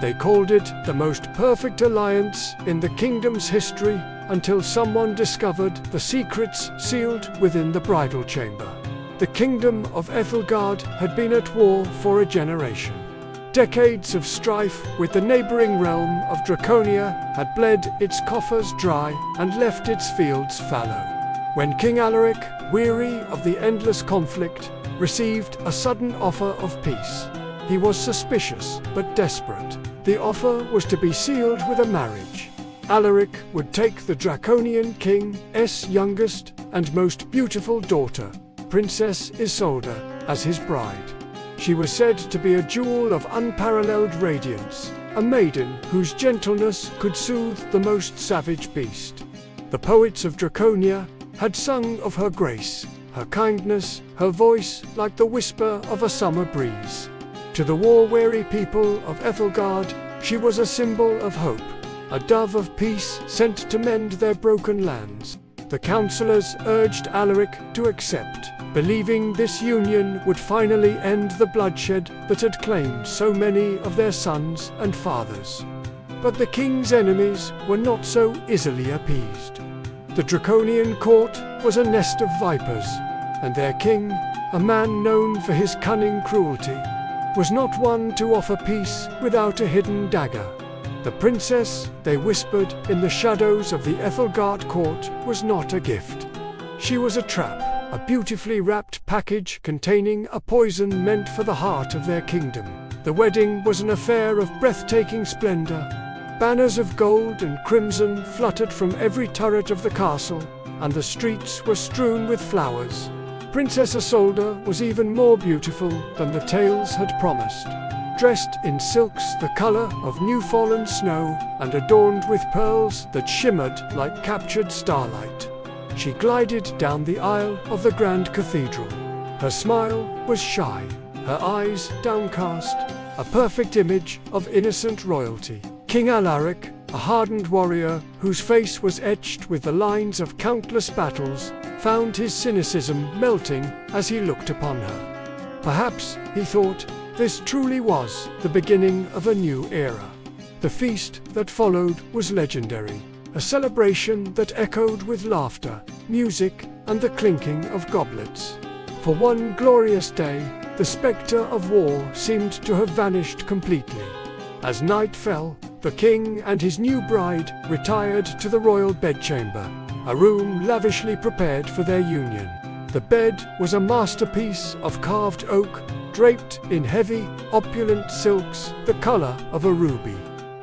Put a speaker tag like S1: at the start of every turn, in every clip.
S1: They called it the most perfect alliance in the kingdom's history until someone discovered the secrets sealed within the bridal chamber. The kingdom of Ethelgard had been at war for a generation. Decades of strife with the neighboring realm of Draconia had bled its coffers dry and left its fields fallow. When King Alaric, weary of the endless conflict, received a sudden offer of peace, he was suspicious but desperate. The offer was to be sealed with a marriage. Alaric would take the Draconian king's youngest and most beautiful daughter, Princess Isolde, as his bride. She was said to be a jewel of unparalleled radiance, a maiden whose gentleness could soothe the most savage beast. The poets of Draconia had sung of her grace, her kindness, her voice like the whisper of a summer breeze. To the war-weary people of Ethelgard, she was a symbol of hope, a dove of peace sent to mend their broken lands. The councillors urged Alaric to accept, believing this union would finally end the bloodshed that had claimed so many of their sons and fathers. But the king's enemies were not so easily appeased. The Draconian court was a nest of vipers, and their king, a man known for his cunning cruelty, was not one to offer peace without a hidden dagger. The princess, they whispered in the shadows of the Ethelgard court, was not a gift. She was a trap, a beautifully wrapped package containing a poison meant for the heart of their kingdom. The wedding was an affair of breathtaking splendor. Banners of gold and crimson fluttered from every turret of the castle, and the streets were strewn with flowers. Princess Isolde was even more beautiful than the tales had promised. Dressed in silks the color of new-fallen snow and adorned with pearls that shimmered like captured starlight, she glided down the aisle of the grand cathedral. Her smile was shy, her eyes downcast, a perfect image of innocent royalty. King Alaric, a hardened warrior whose face was etched with the lines of countless battles, found his cynicism melting as he looked upon her. Perhaps, he thought, this truly was the beginning of a new era. The feast that followed was legendary, a celebration that echoed with laughter, music, and the clinking of goblets. For one glorious day, the spectre of war seemed to have vanished completely. As night fell, the king and his new bride retired to the royal bedchamber, a room lavishly prepared for their union. The bed was a masterpiece of carved oak, draped in heavy, opulent silks the color of a ruby.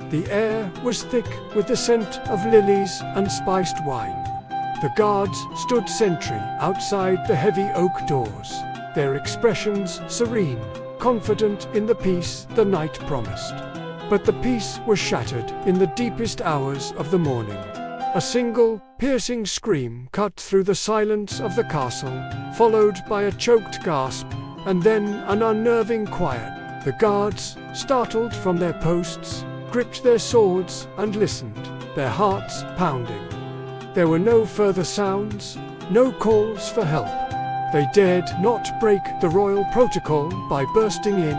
S1: The air was thick with the scent of lilies and spiced wine. The guards stood sentry outside the heavy oak doors, their expressions serene, confident in the peace the night promised. But the peace was shattered in the deepest hours of the morning. A single, piercing scream cut through the silence of the castle, followed by a choked gasp, and then an unnerving quiet. The guards, startled from their posts, gripped their swords and listened, their hearts pounding. There were no further sounds, no calls for help. They dared not break the royal protocol by bursting in.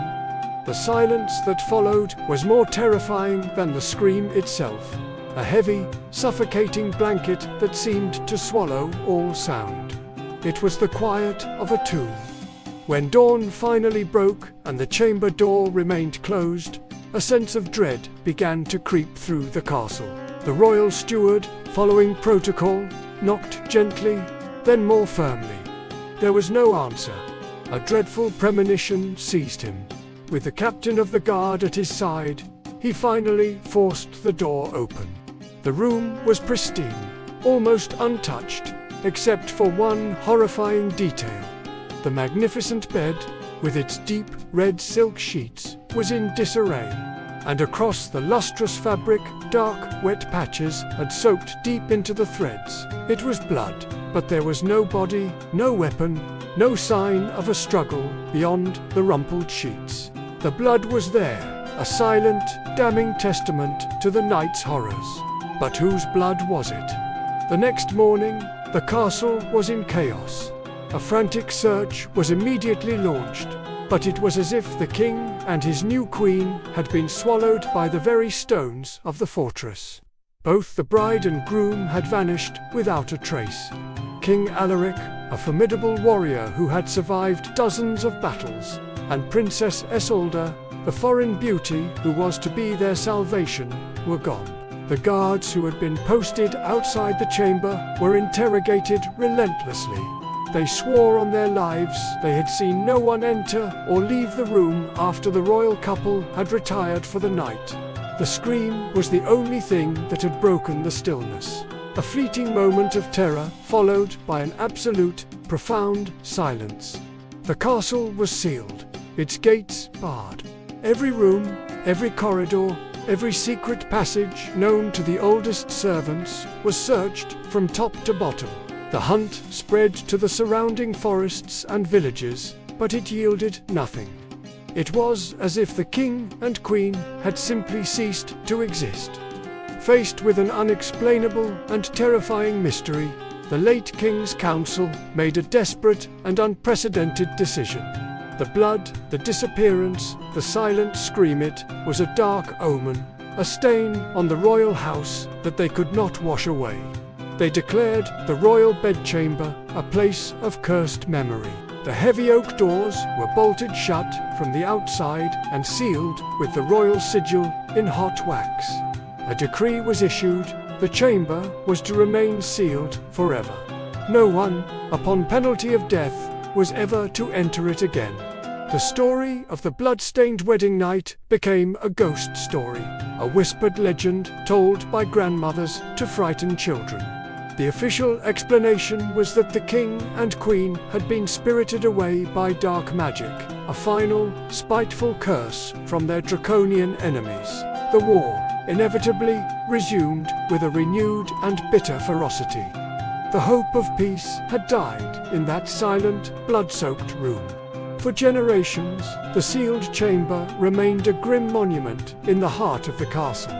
S1: The silence that followed was more terrifying than the scream itself, a heavy, suffocating blanket that seemed to swallow all sound. It was the quiet of a tomb. When dawn finally broke and the chamber door remained closed, a sense of dread began to creep through the castle. The royal steward, following protocol, knocked gently, then more firmly. There was no answer. A dreadful premonition seized him. With the captain of the guard at his side, he finally forced the door open. The room was pristine, almost untouched, except for one horrifying detail. The magnificent bed, with its deep red silk sheets, was in disarray, and across the lustrous fabric, dark, wet patches had soaked deep into the threads. It was blood, but there was no body, no weapon, no sign of a struggle beyond the rumpled sheets. The blood was there, a silent, damning testament to the night's horrors. But whose blood was it? The next morning, the castle was in chaos. A frantic search was immediately launched, but it was as if the king and his new queen had been swallowed by the very stones of the fortress. Both the bride and groom had vanished without a trace. King Alaric, a formidable warrior who had survived dozens of battles, and Princess Isolde, the foreign beauty who was to be their salvation, were gone. The guards who had been posted outside the chamber were interrogated relentlessly. They swore on their lives they had seen no one enter or leave the room after the royal couple had retired for the night. The scream was the only thing that had broken the stillness. A fleeting moment of terror, followed by an absolute, profound silence. The castle was sealed, its gates barred. Every room, every corridor, every secret passage known to the oldest servants was searched from top to bottom. The hunt spread to the surrounding forests and villages, but it yielded nothing. It was as if the king and queen had simply ceased to exist. Faced with an unexplainable and terrifying mystery, the late king's council made a desperate and unprecedented decision. The blood, the disappearance, the silent scream, it was a dark omen, a stain on the royal house that they could not wash away. They declared the royal bedchamber a place of cursed memory. The heavy oak doors were bolted shut from the outside and sealed with the royal sigil in hot wax. A decree was issued: the chamber was to remain sealed forever. No one, upon penalty of death, was ever to enter it again. The story of the blood-stained wedding night became a ghost story, a whispered legend told by grandmothers to frighten children. The official explanation was that the king and queen had been spirited away by dark magic, a final, spiteful curse from their draconian enemies. The war inevitably resumed with a renewed and bitter ferocity. The hope of peace had died in that silent, blood-soaked room. For generations, the sealed chamber remained a grim monument in the heart of the castle,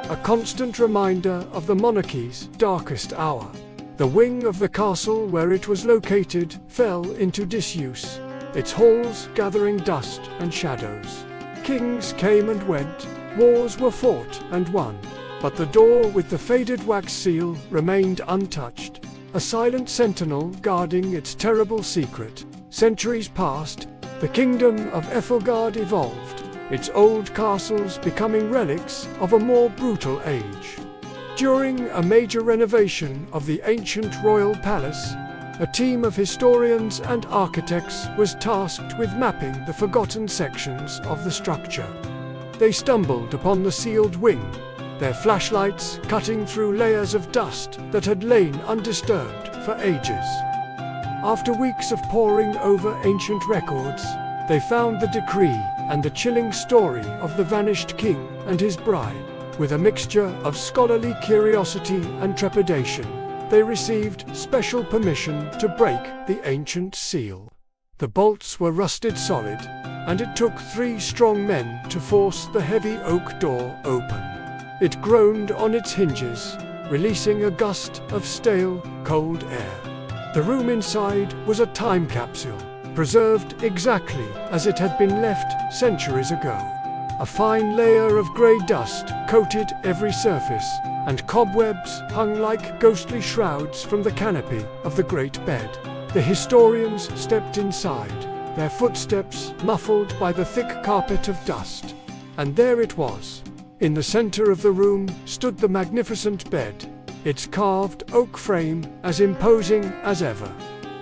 S1: a constant reminder of the monarchy's darkest hour. The wing of the castle where it was located fell into disuse, its halls gathering dust and shadows. Kings came and went, wars were fought and won, but the door with the faded wax seal remained untouched, a silent sentinel guarding its terrible secret. Centuries passed, the kingdom of Ethelgard evolved, its old castles becoming relics of a more brutal age. During a major renovation of the ancient royal palace, a team of historians and architects was tasked with mapping the forgotten sections of the structure. They stumbled upon the sealed wing, their flashlights cutting through layers of dust that had lain undisturbed for ages. After weeks of poring over ancient records, they found the decree and the chilling story of the vanished king and his bride. With a mixture of scholarly curiosity and trepidation, they received special permission to break the ancient seal. The bolts were rusted solid, and it took 3 strong men to force the heavy oak door open. It groaned on its hinges, releasing a gust of stale, cold air. The room inside was a time capsule, preserved exactly as it had been left centuries ago. A fine layer of grey dust coated every surface, and cobwebs hung like ghostly shrouds from the canopy of the great bed. The historians stepped inside, their footsteps muffled by the thick carpet of dust. And there it was. In the center of the room stood the magnificent bed, its carved oak frame as imposing as ever.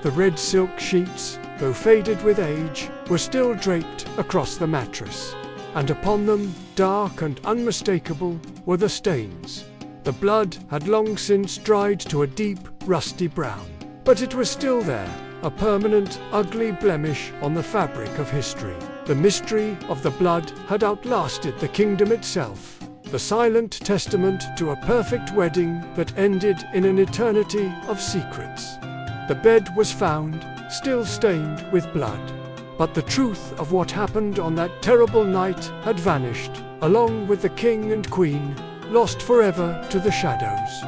S1: The red silk sheets, though faded with age, were still draped across the mattress. And upon them, dark and unmistakable, were the stains. The blood had long since dried to a deep, rusty brown. But it was still there, a permanent, ugly blemish on the fabric of history. The mystery of the blood had outlasted the kingdom itself, the silent testament to a perfect wedding that ended in an eternity of secrets. The bed was found, still stained with blood. But the truth of what happened on that terrible night had vanished, along with the king and queen, lost forever to the shadows.